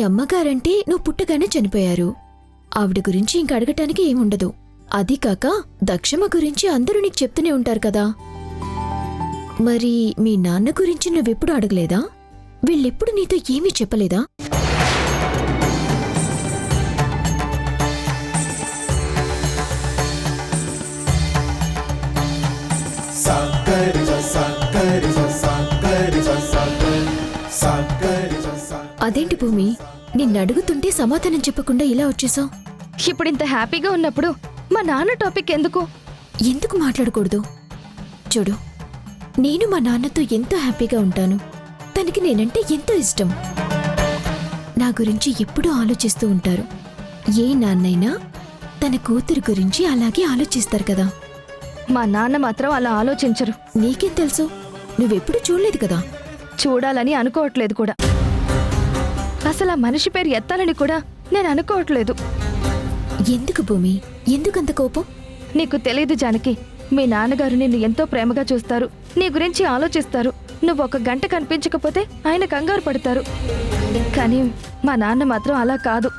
అమ్మగారంటే నువ్వు పుట్టగానే చనిపోయారు. ఆవిడ గురించి ఇంక అడగటానికి ఏముండదు. అది కాక దక్షమ్మ గురించి అందరూ నీకు చెప్తూనే ఉంటారు కదా. మరి మీ నాన్న గురించి నువ్వెప్పుడు అడగలేదా? వీళ్ళెప్పుడు నీతో ఏమీ చెప్పలేదా? అదేంటి భూమి, నిన్నడుగుతుంటే సమాధానం చెప్పకుండా ఇలా వచ్చేసావు? ఇప్పుడింత హ్యాపీగా ఉన్నప్పుడు మా నాన్న టాపిక్ ఎందుకు? ఎందుకు మాట్లాడకూడదు? చూడు, నేను మా నాన్నతో ఎంతో హ్యాపీగా ఉంటాను. తనకి నేనంటే ఎంతో ఇష్టం. నా గురించి ఎప్పుడూ ఆలోచిస్తూ ఉంటారు. ఏ నాన్నైనా తన కూతురు గురించి అలాగే ఆలోచిస్తారు కదా. మా నాన్న మాత్రం అలా ఆలోచించరు. నీకేం తెలుసు? నువ్వెప్పుడు చూడలేదు కదా. చూడాలని అనుకోవట్లేదు కూడా. అసలు ఆ మనిషి పేరు ఎత్తాలని కూడా నేను అనుకోవట్లేదు. ఎందుకు భూమి, ఎందుకంత కోపం? నీకు తెలీదు జానకి, మీ నాన్నగారు నిన్ను ఎంతో ప్రేమగా చూస్తారు, నీ గురించి ఆలోచిస్తారు. నువ్వు 1 గంట కనిపించకపోతే ఆయన కంగారు పడతారు. కానీ మా నాన్న మాత్రం అలా కాదు.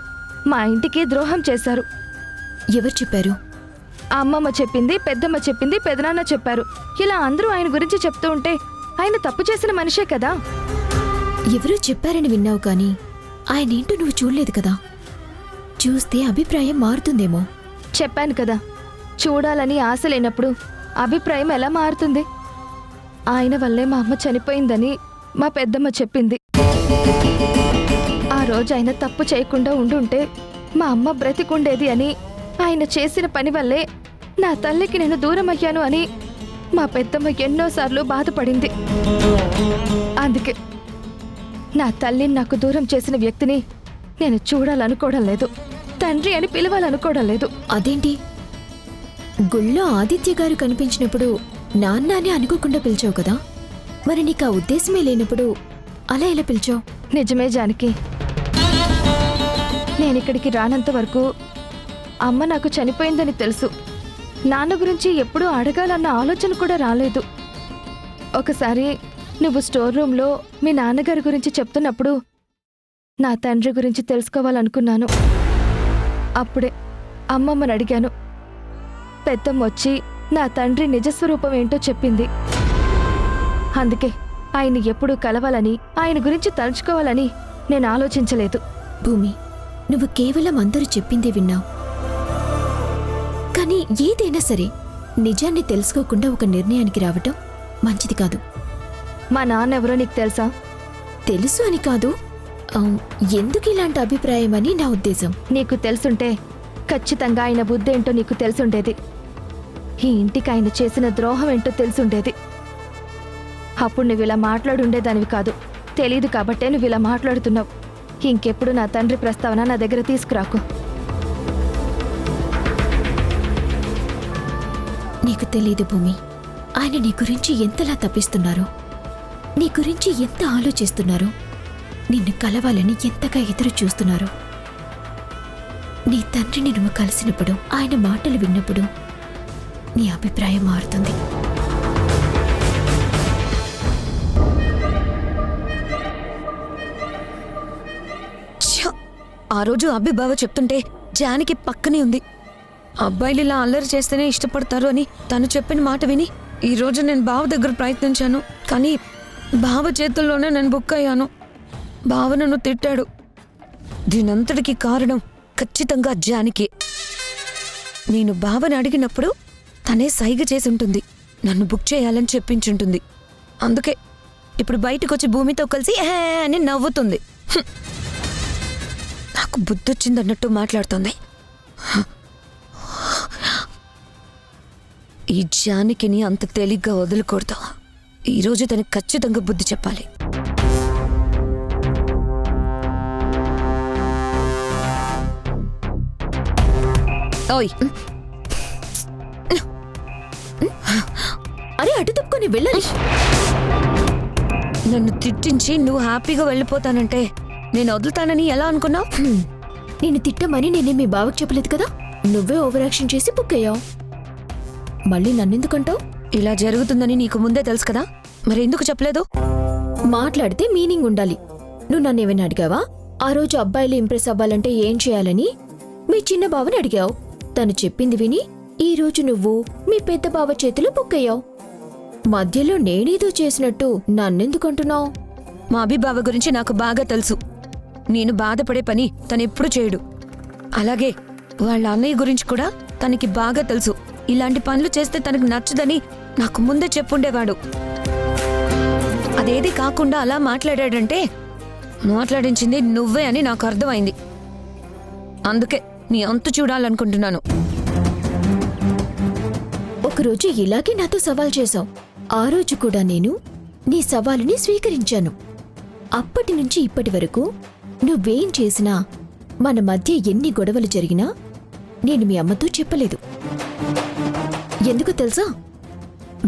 మా ఇంటికి ద్రోహం చేశారు. ఎవరు చెప్పారు? అమ్మమ్మ చెప్పింది, పెద్దమ్మ చెప్పింది, పెదనాన్న చెప్పారు. ఇలా అందరూ ఆయన గురించి చెప్తూ ఉంటే ఆయన తప్పు చేసిన మనిషే కదా. ఎవరో చెప్పారని విన్నావు కానీ ఆయనేంటో నువ్వు చూడలేదు కదా. చూస్తే అభిప్రాయం మారుతుందేమో. చెప్పాను కదా, చూడాలని ఆశ లేనప్పుడు అభిప్రాయం ఎలా మారుతుంది? ఆయన వల్లే మా అమ్మ చనిపోయిందని మా పెద్దమ్మ చెప్పింది. ఆ రోజు ఆయన తప్పు చేయకుండా ఉండుంటే మా అమ్మ బ్రతికుండేది అని, ఆయన చేసిన పని వల్లే నా తల్లికి నేను దూరం అయ్యాను అని మా పెద్దమ్మ ఎన్నోసార్లు బాధపడింది. అందుకే నా తల్లిని నాకు దూరం చేసిన వ్యక్తిని నేను చూడాలనుకోవడం లేదు, తండ్రి అని పిలవాలనుకోవడం లేదు. అదేంటి? గుళ్ళో ఆదిత్య గారు కనిపించినప్పుడు నాన్న అని అనుకోకుండా పిలిచావు కదా. మరి నీకు ఆ ఉద్దేశమే లేనప్పుడు అలా ఎలా పిలిచావు? నిజమే జానకి, నేనిక్కడికి రానంత వరకు అమ్మ నాకు చనిపోయిందని తెలుసు. నాన్న గురించి ఎప్పుడూ అడగాలన్న ఆలోచన కూడా రాలేదు. ఒకసారి నువ్వు స్టోర్ రూమ్లో మీ నాన్నగారి గురించి చెప్తున్నప్పుడు నా తండ్రి గురించి తెలుసుకోవాలనుకున్నాను. అప్పుడే అమ్మమ్మని అడిగాను. పెద్దమ్మ వచ్చి నా తండ్రి నిజస్వరూపం ఏంటో చెప్పింది. అందుకే ఆయన ఎప్పుడూ కలవాలని, ఆయన గురించి తలుచుకోవాలని నేను ఆలోచించలేదు. భూమి, నువ్వు కేవలం అందరూ చెప్పిందే విన్నావు. కానీ ఏదైనా సరే నిజాన్ని తెలుసుకోకుండా ఒక నిర్ణయానికి రావటం మంచిది కాదు. మా నాన్న ఎవరో నీకు తెలుసా? తెలుసు అని కాదు, ఎందుకు ఇలాంటి అభిప్రాయం అని నా ఉద్దేశం. నీకు తెలుసుంటే ఖచ్చితంగా ఆయన బుద్ధి ఏంటో నీకు తెలుసుండేది. ఈ ఇంటికి ఆయన చేసిన ద్రోహం ఏంటో తెలుసుండేది. అప్పుడు నువ్వు ఇలా మాట్లాడుండేదానివి కాదు. తెలీదు కాబట్టే నువ్వు ఇలా మాట్లాడుతున్నావు. ఇంకెప్పుడు నా తండ్రి ప్రస్తావన నా దగ్గర తీసుకురాకు. నీకు తెలీదు భూమి, ఆయన నీ గురించి ఎంతలా తప్పిస్తున్నారో, నీ గురించి ఎంత ఆలోచిస్తున్నారో, నిన్ను కలవాలని ఎంతగా ఎదురు చూస్తున్నారో. నీ తండ్రిని నువ్వు కలిసినప్పుడు, ఆయన మాటలు విన్నప్పుడు నీ అభిప్రాయం మారుతుంది. ఆ రోజు అబ్బి బావ చెప్తుంటే జానికి పక్కనే ఉంది. అబ్బాయిలు ఇలా అల్లరి చేస్తేనే ఇష్టపడతారు అని తను చెప్పిన మాట విని ఈరోజు నేను బావ దగ్గర ప్రయత్నించాను. కానీ బావ చేతుల్లోనే నేను బుక్ అయ్యాను. బావ నన్ను తిట్టాడు. దీనంతటికి కారణం ఖచ్చితంగా జానికి. నేను బావని అడిగినప్పుడు తనే సైగ చేసి ఉంటుంది, నన్ను బుక్ చేయాలని చెప్పించుంటుంది. అందుకే ఇప్పుడు బయటకు వచ్చి భూమితో కలిసి హే అని నవ్వుతుంది. నాకు బుద్ధొచ్చిందన్నట్టు మాట్లాడుతుంది. ఈ జానకిని అంత తేలిగ్గా వదులుకూడదు. ఈరోజు తనకి ఖచ్చితంగా బుద్ధి చెప్పాలి. ఓయ్, అరే అటు తప్పుకొని వెళ్ళాలి. నన్ను తిట్టించి నువ్వు హ్యాపీగా వెళ్ళిపోతానంటే నేను వదులుతానని ఎలా అనుకున్నావు? నిన్ను తిట్టమని నేనే మీ బావకు చెప్పలేదు కదా. నువ్వే ఓవర్ యాక్షన్ చేసి బుక్ అయ్యావు. మళ్ళీ నన్నెందుకంటావు? ఇలా జరుగుతుందని నీకు ముందే తెలుసు కదా, మరి ఎందుకు చెప్పలేదు? మాట్లాడితే మీనింగ్ ఉండాలి. నువ్వు నన్నేమైనా అడిగావా? ఆ రోజు అబ్బాయిలు ఇంప్రెస్ అవ్వాలంటే ఏం చేయాలని మీ చిన్న బావని అడిగావు. తను చెప్పింది విని ఈ రోజు నువ్వు మీ పెద్ద బావ చేతిలో బుక్కయ్యావు. మధ్యలో నేనేదో చేసినట్టు నన్నెందుకంటున్నావు? మా అభిబావ గురించి నాకు బాగా తెలుసు. నేను బాధపడే పని తనెప్పుడు చేయడు. అలాగే వాళ్ళ అన్నయ్య గురించి కూడా తనకి బాగా తెలుసు. ఇలాంటి పనులు చేస్తే తనకు నచ్చదని నాకు ముందే చెప్పుండేవాడు. అదేది కాకుండా అలా మాట్లాడాడంటే మాట్లాడించింది నువ్వే అని నాకు అర్థమైంది. అందుకే నీ అంతు చూడాలనుకుంటున్నాను. ఒకరోజు ఇలాగే నాతో సవాల్ చేశావు. ఆ రోజు కూడా నేను నీ సవాలుని స్వీకరించాను. అప్పటి నుంచి ఇప్పటి వరకు నువ్వేం చేసినా, మన మధ్య ఎన్ని గొడవలు జరిగినా నేను మీ అమ్మతో చెప్పలేదు. ఎందుకు తెలుసా?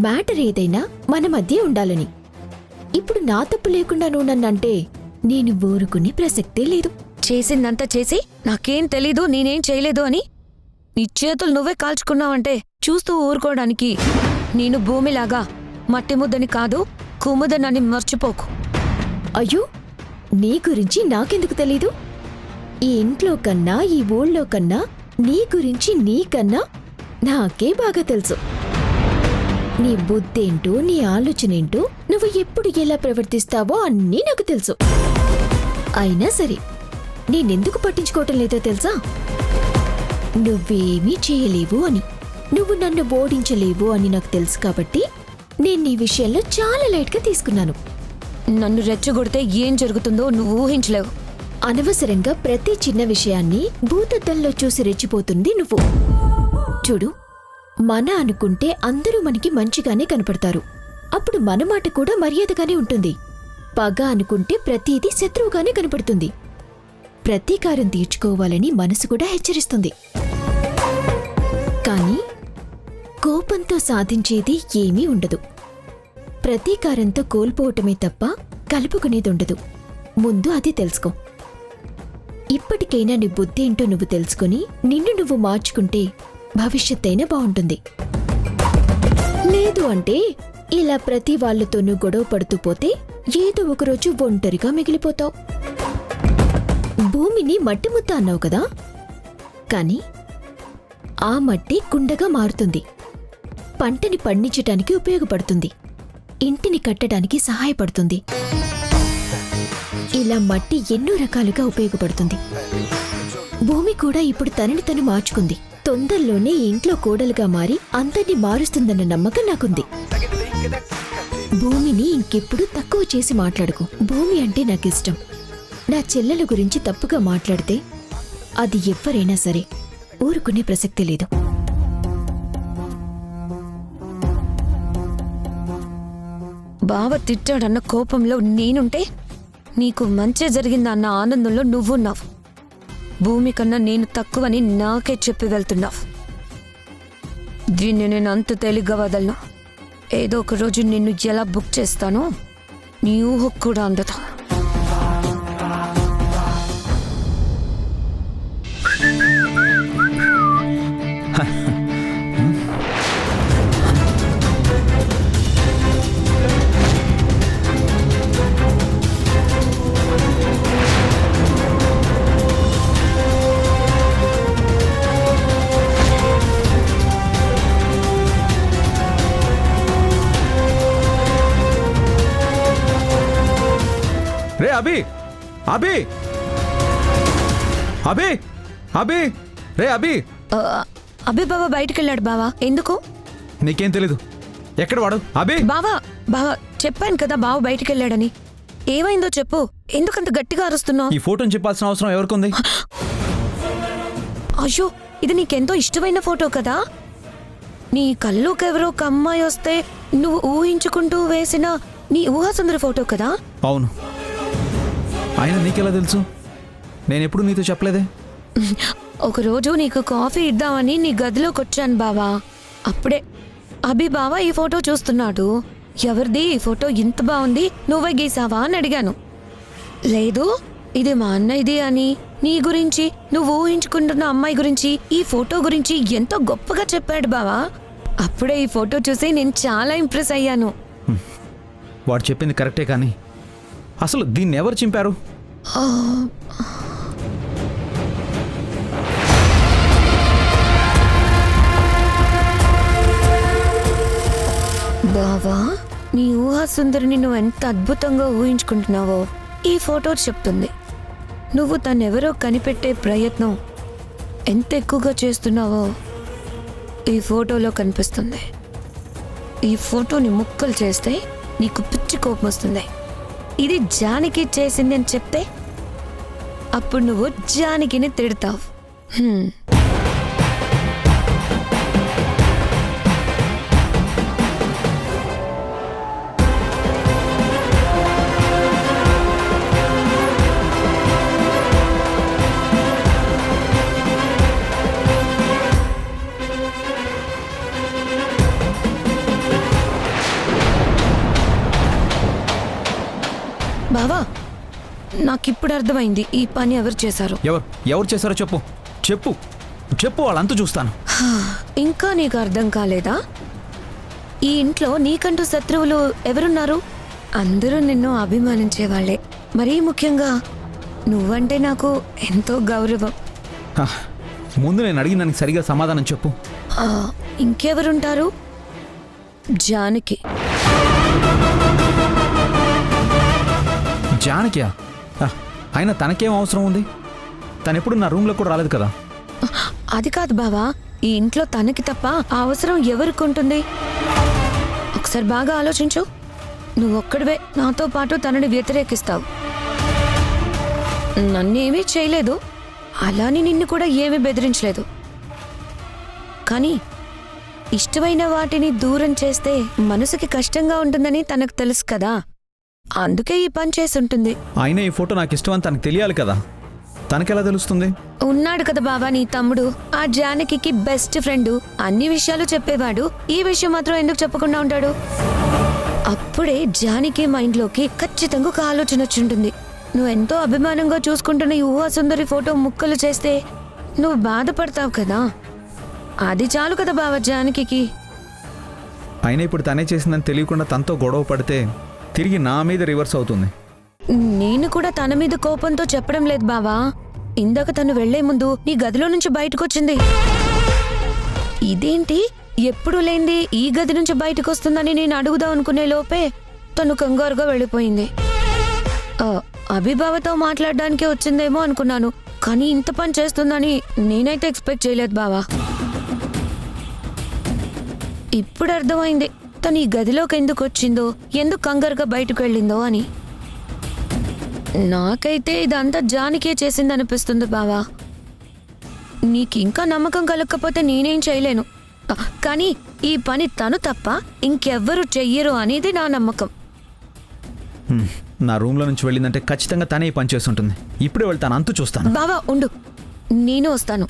మ్యాటర్ ఏదైనా మన మధ్య ఉండాలని. ఇప్పుడు నా తప్పు లేకుండా నువ్వు నన్నంటే నేను ఊరుకునే ప్రసక్తే లేదు. చేసిందంతా చేసి నాకేం తెలీదు, నేనేం చేయలేదు అని నీ చేతులు నువ్వే కాల్చుకున్నావంటే చూస్తూ ఊరుకోవడానికి నేను భూమిలాగా మట్టి ముద్దని కాదు, కుముదనని మర్చిపోకు. అయ్యో, నీ గురించి నాకెందుకు తెలీదు? ఈ ఇంట్లో కన్నా ఈ ఊళ్ళో కన్నా నీ గురించి నీకన్నా నాకే బాగా తెలుసు. నీ బుద్ధేంటో, నీ ఆలోచనేంటో, నువ్వు ఎప్పుడు ఎలా ప్రవర్తిస్తావో అన్నీ నాకు తెలుసు. అయినా సరే నేనెందుకు పట్టించుకోవటం లేదో తెలుసా? నువ్వేమీ చేయలేవు అని, నువ్వు నన్ను ఓడించలేవు అని నాకు తెలుసు కాబట్టి నేను నీ విషయంలో చాలా లైట్గా తీసుకున్నాను. నన్ను రెచ్చగొడితే ఏం జరుగుతుందో నువ్వు ఊహించలేవు. అనవసరంగా ప్రతి చిన్న విషయాన్ని భూతద్దంలో చూసి రెచ్చిపోతుంది నువ్వు. చూడు, మన అనుకుంటే అందరూ మనకి మంచిగానే కనపడతారు. అప్పుడు మన మాట కూడా మర్యాదగానే ఉంటుంది. పగ అనుకుంటే ప్రతీదీ శత్రువుగానే కనపడుతుంది. ప్రతీకారం తీర్చుకోవాలని మనసు కూడా హెచ్చరిస్తుంది. కానీ కోపంతో సాధించేది ఏమీ ఉండదు. ప్రతీకారంతో కోల్పోవటమే తప్ప కలుపుకునేదుండదు. ముందు అది తెలుసుకో. ఇప్పటికైనా నీ బుద్ధి ఏంటో నువ్వు తెలుసుకుని నిన్ను నువ్వు మార్చుకుంటే భవిష్యత్తైనా బాగుంటుంది. లేదు అంటే ఇలా ప్రతి వాళ్లతోనూ గొడవ పడుతూ పోతే ఏదో ఒకరోజు ఒంటరిగా మిగిలిపోతావు. భూమిని మట్టి ముద్ద అన్నావు కదా, కానీ ఆ మట్టి కుండగా మారుతుంది. పంటని పండించటానికి ఉపయోగపడుతుంది. ఇంటిని కట్టడానికి సహాయపడుతుంది. ఇలా మట్టి ఎన్నో రకాలుగా ఉపయోగపడుతుంది. భూమి కూడా ఇప్పుడు తనని తను మార్చుకుంది. తొందరలోనే ఇంట్లో కోడలుగా మారి అందరినీ మారుస్తుందన్న నమ్మకం నాకుంది. భూమిని ఇంకెప్పుడు తక్కువ చేసి మాట్లాడుకో. భూమి అంటే నాకిష్టం. నా చెల్లెల గురించి తప్పుగా మాట్లాడితే అది ఎవ్వరైనా సరే ఊరుకునే ప్రసక్తి లేదు. బావ తిట్టాడన్న కోపంలో నేనుంటే నీకు మంచి జరిగిందన్న ఆనందంలో నువ్వున్నావు. భూమి కన్నా నేను తక్కువని నాకే చెప్పి వెళ్తున్నావు. దీన్ని నేను అంత తేలిగ్గా వదలను. ఏదో ఒక రోజు నిన్ను ఎలా బుక్ చేస్తానో నీ ఊహకు కూడా అందదు. రే అభి, అభి, అభి, అభి, రే అభి. అభి బావ బయటికి వెళ్ళాడు. బావా ఎందుకు? నీకేం తెలీదు. ఎక్కడ వాడు? అభి బావా, బావా చెప్పాను కదా బావ బయటికి వెళ్ళాడని. ఏమైందో చెప్పు. ఎందుకంత గట్టిగా అరుస్తున్నావు? ఈ ఫోటోని చెప్పాల్సిన అవసరం ఎవరికుంది? అయ్యో, ఇది నీకెంతో ఇష్టమైన ఫోటో కదా. నీ కళ్ళలోకి ఎవరో ఒక అమ్మాయి వస్తే నువ్వు ఊహించుకుంటూ వేసిన నీ ఊహాసుందరి ఫోటో కదా. అవును. ఆయన నీకెలా తెలుసు? నేనెప్పుడు నీతో చెప్పలేదే. ఒకరోజు నీకు కాఫీ ఇద్దామని నీ గదిలోకి వచ్చాను బావా. అప్పుడే అభి బావా ఈ ఫోటో చూస్తున్నాడు. ఎవరిది ఈ ఫోటో? ఇంత బాగుంది, నువ్వే గీసావా అని అడిగాను. లేదు, ఇది మా అన్నయ్యది అని, నీ గురించి, నువ్వు ఊహించుకుంటున్న అమ్మాయి గురించి, ఈ ఫోటో గురించి ఎంతో గొప్పగా చెప్పాడు బావా. అప్పుడే ఈ ఫోటో చూసి నేను చాలా ఇంప్రెస్ అయ్యాను. వాడు చెప్పింది కరెక్టే, కానీ అసలు దీన్ని ఎవరు చింపారు? బావా, నీ ఊహా సుందరిని నువ్వు ఎంత అద్భుతంగా ఊహించుకుంటున్నావో ఈ ఫోటో చెప్తుంది. నువ్వు తనెవరో కనిపెట్టే ప్రయత్నం ఎంత ఎక్కువగా చేస్తున్నావో ఈ ఫోటోలో కనిపిస్తుంది. ఈ ఫోటోని ముక్కలు చేస్తే నీకు పిచ్చి కోపం వస్తుంది. ఇది జానకి చేసింది అని చెప్తే అప్పుడు నువ్వు జానకిని తిడతావు. బావా, నాకిప్పుడు అర్థమైంది ఈ పని ఎవరు చేశారు. ఎవరు చేశారో చెప్పు చెప్పు చెప్పు, వాళ్ళంతా చూస్తాను. ఇంకా నీకు అర్థం కాలేదా? ఈ ఇంట్లో నీకంటూ శత్రువులు ఎవరున్నారు? అందరూ నిన్ను అభిమానించే వాళ్ళే. మరీ ముఖ్యంగా నువ్వంటే నాకు ఎంతో గౌరవం. హ, ముందు నేను అడిగిన దానికి సరిగా సమాధానం చెప్పు. ఆ, ఇంకెవరుంటారు? జానకి. జానకియా? అయినా తనకేం అవసరం ఉంది? తనెప్పుడు నా రూమ్లో కూడా రాలేదు కదా. అది కాదు బావా, ఈ ఇంట్లో తనకి తప్ప ఆ అవసరం ఎవరికి ఉంటుంది? ఒకసారి బాగా ఆలోచించు. నువ్వొక్కడివే నాతో పాటు తనని వ్యతిరేకిస్తావు. నన్నేమీ చేయలేదు, అలాని నిన్ను కూడా ఏమీ బెదిరించలేదు. కానీ ఇష్టమైన వాటిని దూరం చేస్తే మనసుకి కష్టంగా ఉంటుందని తనకు తెలుసు కదా, అందుకే ఈ పని చేసుంటుంది. అయినా ఈ ఫోటో నాకు ఇష్టం అని తనకు తెలియాలి కదా. తనకెలా తెలుస్తుంది? ఉన్నాడు కదా బావా నీ తమ్ముడు, ఆ జానకి బెస్ట్ ఫ్రెండ్. అన్ని విషయాలు చెప్పేవాడు. ఈ విషయం మాత్రం ఎందుకు చెప్పకుండా ఉంటాడు? అప్పుడే జానకి మైండ్లోకి ఖచ్చితంగా ఒక ఆలోచన వచ్చింటుంది. నువ్వు ఎంతో అభిమానంగా చూసుకుంటున్న ఈ ఊహా సుందరి ఫోటో ముక్కలు చేస్తే నువ్వు బాధపడతావు కదా. అది చాలు కదా బావా జానకి. అయినా ఇప్పుడు తనే చేసిందని తెలియకుండా తనతో గొడవ పడితే తిరిగి నా మీద రివర్స్ అవుతుంది. నేను కూడా తన మీద కోపంతో చెప్పడం లేదు బావా. ఇందాక తను వెళ్లే ముందు నీ గదిలో నుంచి బయటకొచ్చింది. ఇదేంటి ఎప్పుడు లేంది ఈ గది నుంచి బయటకు వస్తుందని నేను అడుగుదాం అనుకునే లోపే తను కంగారుగా వెళ్ళిపోయింది. అభిబావతో మాట్లాడడానికి వచ్చిందేమో అనుకున్నాను, కానీ ఇంత పని చేస్తుందని నేనైతే ఎక్స్పెక్ట్ చేయలేదు బావా. ఇప్పుడు అర్థమైంది తను ఈ గదిలోకి ఎందుకు వచ్చిందో, ఎందుకు కంగారుగా బయటకు వెళ్ళిందో అని. నాకైతే ఇదంతా జానకే చేసిందనిపిస్తుంది బావా. నీకింకా నమ్మకం కలగకపోతే నేనేం చేయలేను, కానీ ఈ పని తను తప్ప ఇంకెవ్వరూ చెయ్యరు అనేది నా నమ్మకం. నా రూమ్లో నుంచి వెళ్ళిందంటే ఖచ్చితంగా తనే ఈ పని చేస్తుంటుంది. ఇప్పుడే వెళ్తాను, అంతు చూస్తాను. బావా ఉండు, నేను వస్తాను.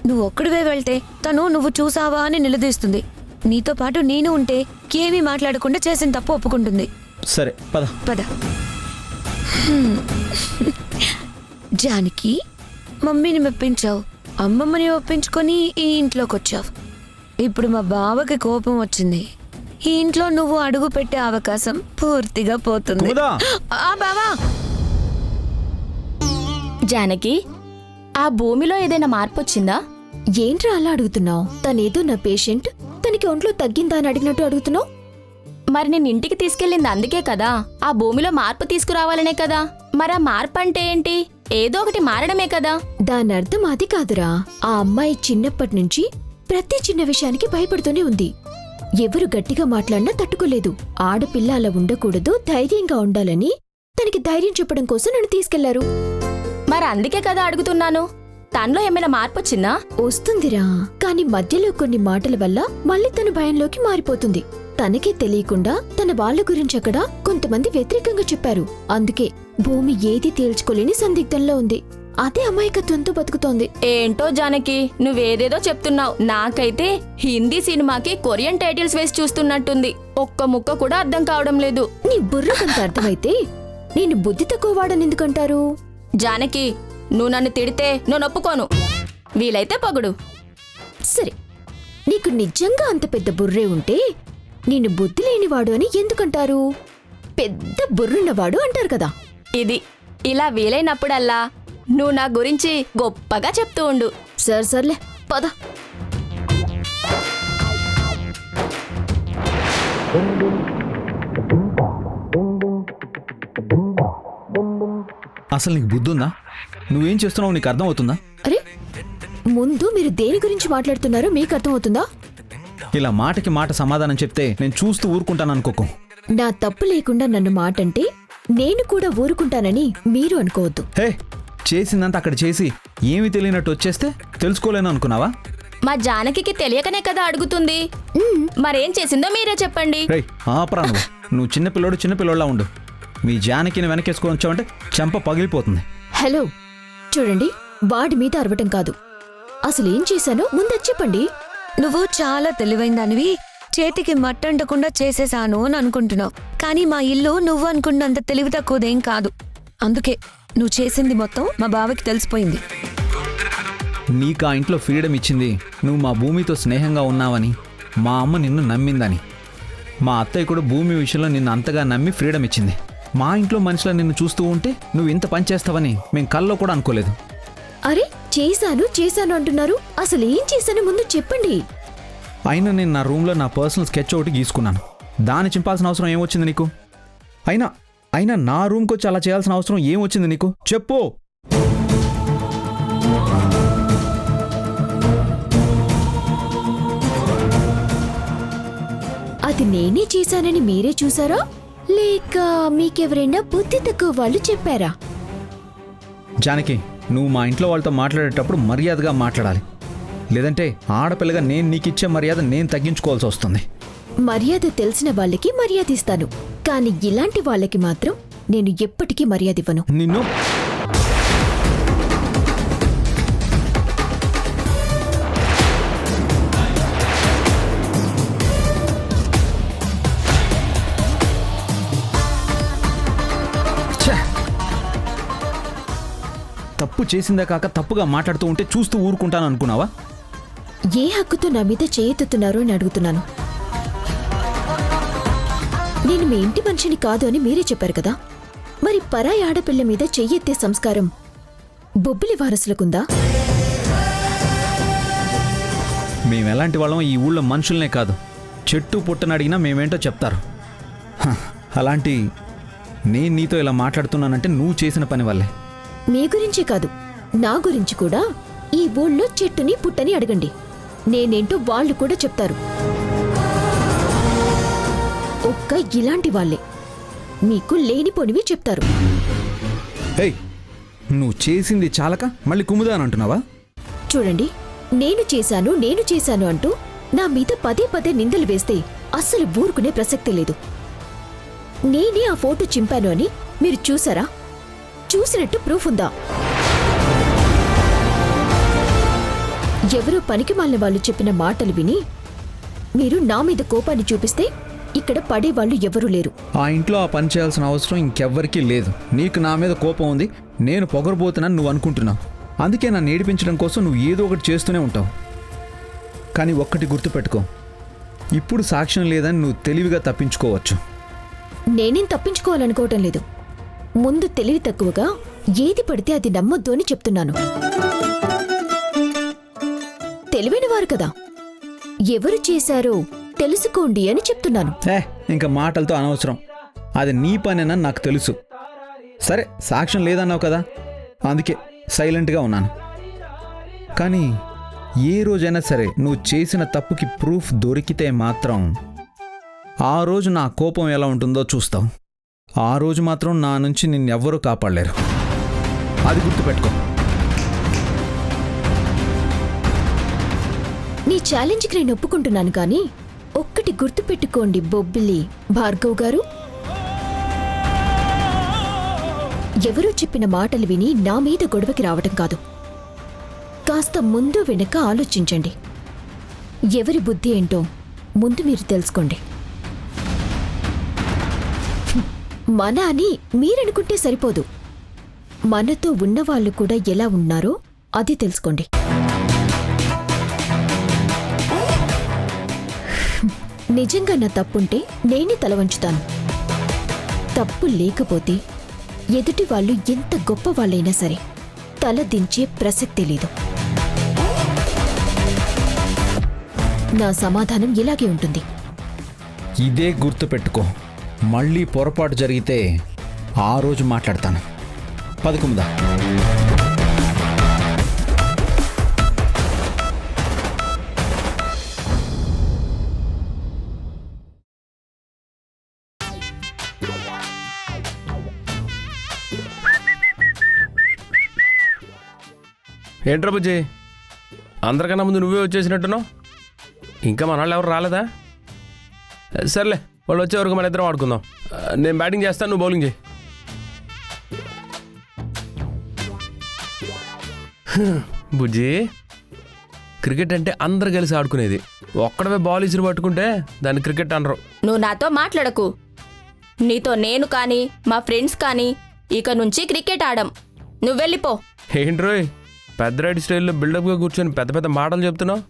నువ్వు ఒక్కడివే వెళ్తే తను నువ్వు చూసావా అని నిలదీస్తుంది. నీతో పాటు నేను ఉంటే ఏమీ మాట్లాడకుండా చేసిన తప్పు ఒప్పుకుంటుంది. సరే పద పద. జానకి, మమ్మీని మెప్పించావు, అమ్మమ్మని ఒప్పించుకొని ఈ ఇంట్లోకి వచ్చావు. ఇప్పుడు మా బావకి కోపం వచ్చింది. ఈ ఇంట్లో నువ్వు అడుగు పెట్టే అవకాశం పూర్తిగా పోతుంది. ఆ బావా, జానకి, ఆ భూమిలో ఏదైనా మార్పు వచ్చిందా? ఏంట్రా అలా అడుగుతున్నావు? తనేదో నా పేషెంట్, తనకి ఒంట్లో తగ్గిందా అని అడిగినట్టు అడుగుతున్నావు. మరి నేను ఇంటికి తీసుకెళ్ళింది అందుకే కదా, ఆ భూమిలో మార్పు తీసుకురావాలనే కదా. మరి ఆ మార్పు అంటే ఏంటి? ఏదో ఒకటి మారడమే కదా. దాని అర్థం అది కాదురా. ఆ అమ్మాయి చిన్నప్పటి నుంచి ప్రతి చిన్న విషయానికి భయపడుతూనే ఉంది. ఎవరు గట్టిగా మాట్లాడినా తట్టుకోలేదు. ఆడపిల్ల అలా ఉండకూడదు, ధైర్యంగా ఉండాలని తనకి ధైర్యం చెప్పడం కోసం నన్ను తీసుకెళ్లారు. మరి అందుకే కదా అడుగుతున్నాను, తనలో ఏమైనా మార్పు వచ్చిందా? వస్తుందిరా, కాని మధ్యలో కొన్ని మాటల వల్ల మళ్ళీ తన భయంలోకి మారిపోతుంది. తనకే తెలియకుండా తన వాళ్ళ గురించి అక్కడ కొంతమంది వ్యతిరేకంగా చెప్పారు. అందుకే భూమి ఏది తేల్చుకోలేని సందిగ్ధంలో ఉంది. అదే అమాయకత్వంతో బతుకుతోంది. ఏంటో జానకి, నువ్వేదేదో చెప్తున్నావు. నాకైతే హిందీ సినిమాకి కొరియన్ టైటిల్స్ వేసి చూస్తున్నట్టుంది. ఒక్క ముక్క కూడా అర్థం కావడం లేదు. నీ బుర్రకంత అర్థమైతే నేను బుద్ధి తక్కువ వాడని ఎందుకంటారు? జానకి, నువ్వు నన్ను తిడితే నేను ఒప్పుకోను. వీలైతే పొగుడు. సరే, నీకు నిజంగా అంత పెద్ద బుర్రే ఉంటే నేను బుద్ధి లేనివాడు అని ఎందుకంటారు? పెద్ద బుర్రున్నవాడు అంటారు కదా. ఇది ఇలా వీలైనప్పుడల్లా నువ్వు నా గురించి గొప్పగా చెప్తూ ఉండు. సర్లే పద. అసలు నీకు బుద్ధి ఉందా? నువ్వేం చేస్తున్నావు నీకు అర్థం అవుతుందా? అరే ముందు మీరు దేని గురించి మాట్లాడుతున్నారో మీకు అర్థమవుతుందా? ఇలా మాటకి మాట సమాధానం చెప్తే నేను చూస్తూ ఊరుకుంటాను అనుకోకు. నా తప్పు లేకుండా నన్ను మాటంటే నేను కూడా ఊరుకుంటానని మీరు అనుకోవద్దు. హే, చేసిందంతా అక్కడ చేసి ఏమీ తెలియనట్టు వచ్చేస్తే తెలుసుకోలేను అనుకున్నావా? మా జానకి తెలియకనే కదా అడుగుతుంది. మరేం చేసిందో మీరే చెప్పండి. రేయ్ ఆపరా నువ్వు చిన్నపిల్లోడులా ఉండు. మీ జానకిని వెనకేసుకొని వచ్చావంటే చెంప పగిలిపోతుంది. హలో చూడండి, వాడి మీద అరవటం కాదు, అసలు ఏం చేశానో ముందు చెప్పండి. నువ్వు చాలా తెలివైన దానివి, చేతికి మట్టంటకుండా చేసేసాను అని అనుకుంటున్నావు. కానీ మా ఇల్లు నువ్వు అనుకున్నంత తెలివి తక్కువదేం కాదు. అందుకే నువ్వు చేసింది మొత్తం మా బావకి తెలిసిపోయింది. నీకు ఆ ఇంట్లో ఫ్రీడమ్ ఇచ్చింది నువ్వు మా భూమితో స్నేహంగా ఉన్నావని, మా అమ్మ నిన్ను నమ్మిందని. మా అత్తయ్య కూడా భూమి విషయంలో నిన్ను అంతగా నమ్మి ఫ్రీడమ్ ఇచ్చింది. మా ఇంట్లో మనుషులు నిన్ను చూస్తూ ఉంటే నువ్వు ఇంత పని చేస్తావని మేము కల్లో కూడా అనుకోలేదు. అరే చేశాను అంటున్నారు, అసలు ఏం చేశానో ముందు చెప్పండి. అయినా నేను నా రూమ్లో నా పర్సనల్ స్కెచ్ ఒకటి గీసుకున్నాను. దాన్ని చింపాల్సిన అవసరం ఏమొచ్చింది నీకు? అయినా నా రూమ్కి వచ్చి అలా చేయాల్సిన అవసరం ఏమొచ్చింది నీకు? చెప్పు. అది నేనే చేశానని మీరే చూసారా, లేక మీకెవరైనా బుద్ధి తక్కువ వాళ్ళు చెప్పారా? జానకి, నువ్వు మా ఇంట్లో వాళ్ళతో మాట్లాడేటప్పుడు మర్యాదగా మాట్లాడాలి. లేదంటే ఆడపిల్లగా నేను నీకిచ్చే మర్యాద నేను తగ్గించుకోవాల్సి వస్తుంది. మర్యాద తెలిసిన వాళ్ళకి మర్యాద ఇస్తాను, కానీ ఇలాంటి వాళ్ళకి మాత్రం నేను ఎప్పటికీ మర్యాద ఇవ్వను. నిన్ను తప్పు చేసిందే కాక తప్పుగా మాట్లాడుతూ ఉంటే చూస్తూ ఊరుకుంటాను అనుకున్నావా? ఏ హక్కుతో నా మీద చేయెత్తుతున్నారు అని అడుగుతున్నాను. నేను మీ ఇంటి మనిషిని కాదు అని మీరే చెప్పారు కదా, మరి పరాయి ఆడపిల్ల మీద చెయ్యెత్తే సంస్కారం బొబ్బిలి వారసులకుందా? మేమెలాంటి వాళ్ళం ఈ ఊళ్ళో మనుషుల్నే కాదు, చెట్టు పుట్టని అడిగినా మేమేంటో చెప్తారు. అలాంటి నేను నీతో ఇలా మాట్లాడుతున్నానంటే నువ్వు చేసిన పని వల్లే. మీ గురించి కాదు, నా గురించి కూడా ఈ ఊళ్ళో చెట్టుని పుట్టని అడగండి, నేనేంటో వాళ్ళు కూడా చెప్తారు. ఒక్క ఇలాంటి వాళ్ళే మీకు లేనిపోనివి చెప్తారు. ఏయ్, నువ్వు చేసింది చాలక మళ్ళీ కుముదానంటున్నావా? చూడండి, నేను చేశాను అంటూ నా మీద పదే పదే నిందలు వేస్తే అస్సలు ఊరుకునే ప్రసక్తి లేదు. నేనే ఆ ఫోటో చింపాను అని మీరు చూసారా? చూసినట్టు ప్రూఫ్ ఉందా? ఎవరో పనికిమాలిన వాళ్ళు చెప్పిన మాటలు విని మీరు నా మీద కోపాన్ని చూపిస్తే ఇక్కడ పడేవాళ్ళు ఎవరూ లేరు. ఆ ఇంట్లో ఆ పని చేయాల్సిన అవసరం ఇంకెవ్వరికీ లేదు. నీకు నా మీద కోపం ఉంది, నేను పొగరబోతున్నాను నువ్వు అనుకుంటున్నావు. అందుకే నన్ను ఏడిపించడం కోసం నువ్వు ఏదో ఒకటి చేస్తూనే ఉంటావు. కానీ ఒక్కటి గుర్తుపెట్టుకో, ఇప్పుడు సాక్ష్యం లేదని నువ్వు తెలివిగా తప్పించుకోవచ్చు. నేనేం తప్పించుకోవాలనుకోవటం లేదు, ముందు తెలివి తక్కువగా ఏది పడితే అది నమ్మొద్దు అని చెప్తున్నాను. తెలివైన వారు కదా, ఎవరు చేశారో తెలుసుకోండి అని చెప్తున్నాను. ఇంకా మాటలతో అనవసరం, అది నీ పనేనని నాకు తెలుసు. సరే, సాక్ష్యం లేదన్నావు కదా, అందుకే సైలెంట్గా ఉన్నాను. కానీ ఏ రోజైనా సరే నువ్వు చేసిన తప్పుకి ప్రూఫ్ దొరికితే మాత్రం ఆ రోజు నా కోపం ఎలా ఉంటుందో చూస్తావు. ఆ రోజు మాత్రం నా నుంచి నిన్నెవ్వరూ కాపాడలేరు, అది గుర్తుపెట్టుకో. నీ ఛాలెంజ్కి నేను ఒప్పుకుంటున్నాను, కానీ ఒక్కటి గుర్తుపెట్టుకోండి బొబ్బిలి భార్గవ్ గారు, ఎవరూ చెప్పిన మాటలు విని నా మీద గొడవకి రావటం కాదు. కాస్త ముందు వెనక ఆలోచించండి. ఎవరి బుద్ధి ఏంటో ముందు మీరు తెలుసుకోండి. మన అని మీరనుకుంటే సరిపోదు, మనతో ఉన్నవాళ్ళు కూడా ఎలా ఉన్నారో అది తెలుసుకోండి. నిజంగా నా తప్పుంటే నేనే తల వంచుతాను. తప్పు లేకపోతే ఎదుటి వాళ్ళు ఎంత గొప్ప వాళ్ళైనా సరే తల దించే ప్రసక్తి లేదు. నా సమాధానం ఇలాగే ఉంటుంది. ఇదే గుర్తుపెట్టుకో. మళ్ళీ పొరపాటు జరిగితే ఆ రోజు మాట్లాడతాను. పదకొందా ఏంట్రా బుజ్జి, అందరికన్నా ముందు నువ్వే వచ్చేసినట్టున్నావు. ఇంకా మన వాళ్ళు ఎవరు రాలేదా? సర్లే, వాళ్ళు వచ్చే వరకు మన ఇద్దరం ఆడుకుందాం. నేను బ్యాటింగ్ చేస్తాను, నువ్వు బౌలింగ్ చేయి. బుజ్జి, క్రికెట్ అంటే అందరు కలిసి ఆడుకునేది. ఒక్కడవే బాల్ ఇసురు పట్టుకుంటే దాన్ని క్రికెట్ అనరు. నువ్వు నాతో మాట్లాడకు. నీతో నేను కానీ మా ఫ్రెండ్స్ కానీ ఇక నుంచి క్రికెట్ ఆడం. నువ్వు వెళ్ళిపో. ఏంట్రోయ్, పెద్ద రైడ్ స్టైల్లో బిల్డప్గా కూర్చొని పెద్ద పెద్ద మాటలు చెప్తున్నావు.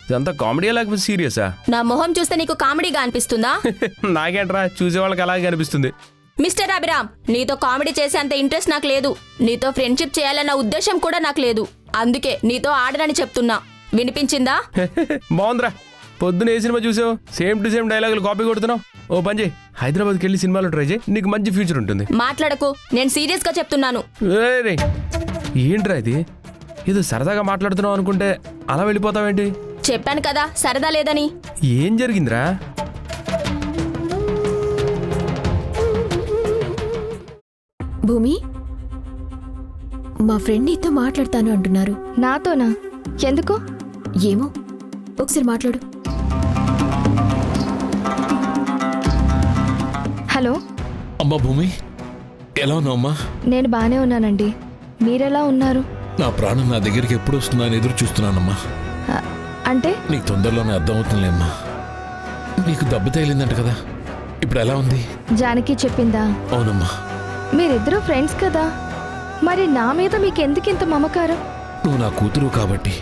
ఇదంతా కామెడీయా లేకపోతే సీరియసా? నా మొహం చూస్తే నీకు కామెడీగా అనిపిస్తుందా? నాకేంట్రా, చూసేవాళ్ళకి అలాగే అనిపిస్తుంది. మిస్టర్ అభిరామ్, నీతో కామెడీ చేసేంత ఇంట్రెస్ట్ నాకు లేదు. నీతో ఫ్రెండ్షిప్ చేయాలన్న ఉద్దేశం కూడా నాకు లేదు. అందుకే నీతో ఆడనని చెప్తున్నా. వినిపించిందా? బాగుందిరా, పొద్దున ఏ సినిమా చూసావు? సేమ్ టు సేమ్ డైలాగులు కాపీ కొడుతున్నావు. ఓ పని చేయి, హైదరాబాద్కి వెళ్ళి సినిమాలో ట్రై చేయి, నీకు మంచి ఫ్యూచర్ ఉంటుంది. మాట్లాడకు, నేను సీరియస్ గా చెప్తున్నాను. ఏయ్, ఏంట్రా ఇది? ఏదో సరదాగా మాట్లాడుతున్నావు అనుకుంటే అలా వెళ్ళిపోతావేంటి? చెప్పాను కదా సరదా లేదని. ఏం జరిగిందిరా? భూమి, మా ఫ్రెండ్ నీతో మాట్లాడతాను అంటున్నారు. నాతోనా? ఎందుకు? ఏమో, ఒకసారి మాట్లాడు. హలో, అమ్మా భూమి, ఎలా ఉన్నావు అమ్మా? నేను బానే ఉన్నానండి. మీరెలా ఉన్నారు? నా ప్రాణం నా దగ్గరికి ఎప్పుడు వస్తుందా అని ఎదురు చూస్తున్నానమ్మా. అ, అంటే నీకు తొందరలోనే అర్థమవుతుందిలేమ్మా. నీకు దెబ్బ తగిలిందంట కదా, ఇప్పుడు ఎలా ఉంది? జానకి చెప్పిందా? అవునమ్మా. మీరిద్దరూ ఫ్రెండ్స్ కదా, మరి నా మీద మీకెందుకింత మమకారం? నువ్వు నా కూతురు కాబట్టి.